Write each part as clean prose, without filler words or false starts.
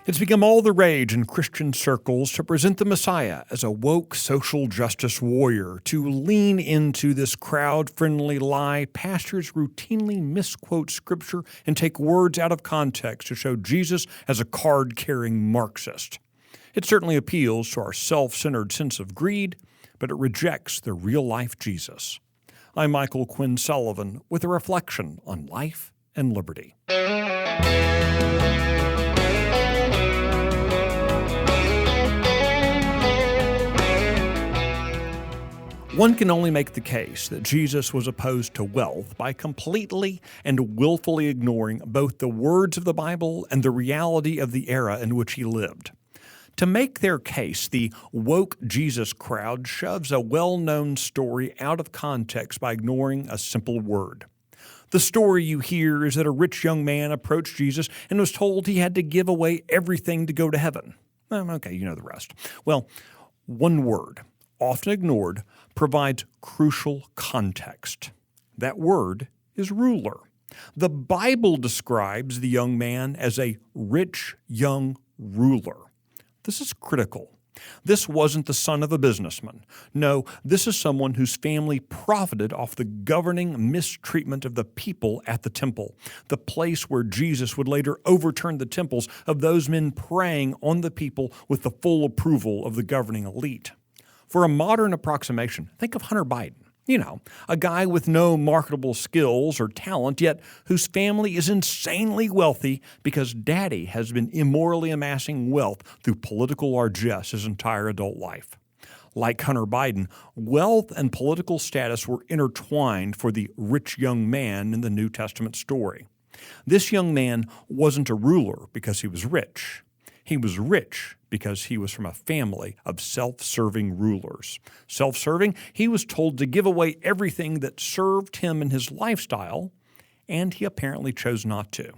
It's become all the rage in Christian circles to present the Messiah as a woke social justice warrior. To lean into this crowd-friendly lie, pastors routinely misquote Scripture and take words out of context to show Jesus as a card-carrying Marxist. It certainly appeals to our self-centered sense of greed, but it rejects the real-life Jesus. I'm Michael Quinn Sullivan with a reflection on life and liberty. One can only make the case that Jesus was opposed to wealth by completely and willfully ignoring both the words of the Bible and the reality of the era in which he lived. To make their case, the woke Jesus crowd shoves a well-known story out of context by ignoring a simple word. The story you hear is that a rich young man approached Jesus and was told he had to give away everything to go to heaven. Okay, you know the rest. Well, one word, often ignored, provides crucial context. That word is ruler. The Bible describes the young man as a rich young ruler. This is critical. This wasn't the son of a businessman. No, this is someone whose family profited off the governing mistreatment of the people at the temple, the place where Jesus would later overturn the temples of those men preying on the people with the full approval of the governing elite. For a modern approximation, think of Hunter Biden. You know, a guy with no marketable skills or talent, yet whose family is insanely wealthy because daddy has been immorally amassing wealth through political largesse his entire adult life. Like Hunter Biden, wealth and political status were intertwined for the rich young man in the New Testament story. This young man wasn't a ruler because he was rich. He was rich because he was from a family of self-serving rulers. Self-serving, he was told to give away everything that served him in his lifestyle, and he apparently chose not to.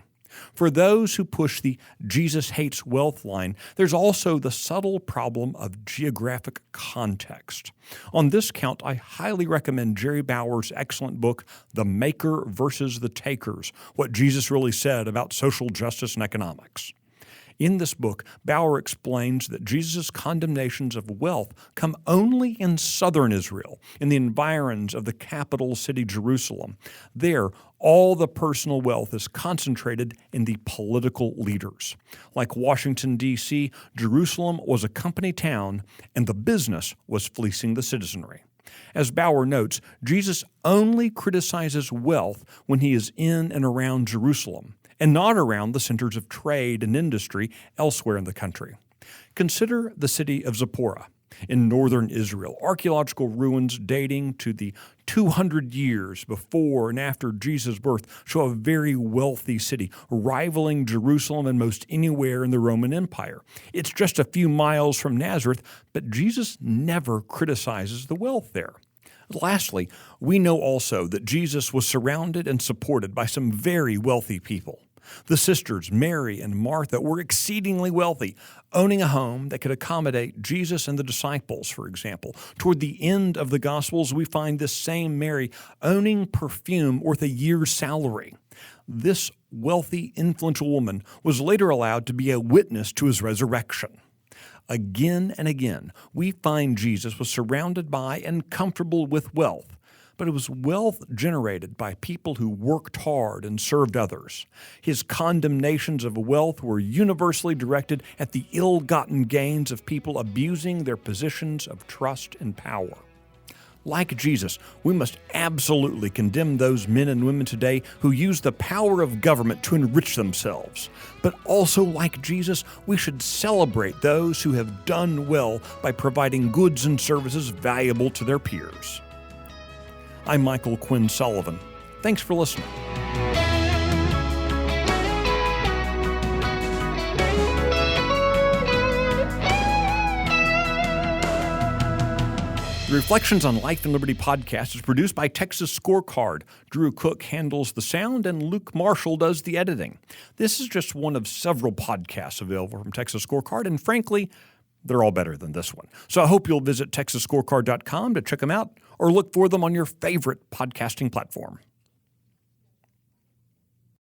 For those who push the Jesus hates wealth line, there's also the subtle problem of geographic context. On this count, I highly recommend Jerry Bauer's excellent book, The Maker versus the Takers, What Jesus Really Said About Social Justice and Economics. In this book, Bauer explains that Jesus' condemnations of wealth come only in southern Israel, in the environs of the capital city Jerusalem. There, all the personal wealth is concentrated in the political leaders. Like Washington, D.C., Jerusalem was a company town, and the business was fleecing the citizenry. As Bauer notes, Jesus only criticizes wealth when he is in and around Jerusalem, and not around the centers of trade and industry elsewhere in the country. Consider the city of Zipporah in northern Israel, archaeological ruins dating to the 200 years before and after Jesus' birth show a very wealthy city, rivaling Jerusalem and most anywhere in the Roman Empire. It's just a few miles from Nazareth, but Jesus never criticizes the wealth there. Lastly, we know also that Jesus was surrounded and supported by some very wealthy people. The sisters, Mary and Martha, were exceedingly wealthy, owning a home that could accommodate Jesus and the disciples, for example. Toward the end of the Gospels, we find this same Mary owning perfume worth a year's salary. This wealthy, influential woman was later allowed to be a witness to his resurrection. Again and again, we find Jesus was surrounded by and comfortable with wealth, but it was wealth generated by people who worked hard and served others. His condemnations of wealth were universally directed at the ill-gotten gains of people abusing their positions of trust and power. Like Jesus, we must absolutely condemn those men and women today who use the power of government to enrich themselves. But also, like Jesus, we should celebrate those who have done well by providing goods and services valuable to their peers. I'm Michael Quinn Sullivan. Thanks for listening. The Reflections on Life and Liberty podcast is produced by Texas Scorecard. Drew Cook handles the sound and Luke Marshall does the editing. This is just one of several podcasts available from Texas Scorecard, and frankly, they're all better than this one. So I hope you'll visit TexasScorecard.com to check them out or look for them on your favorite podcasting platform.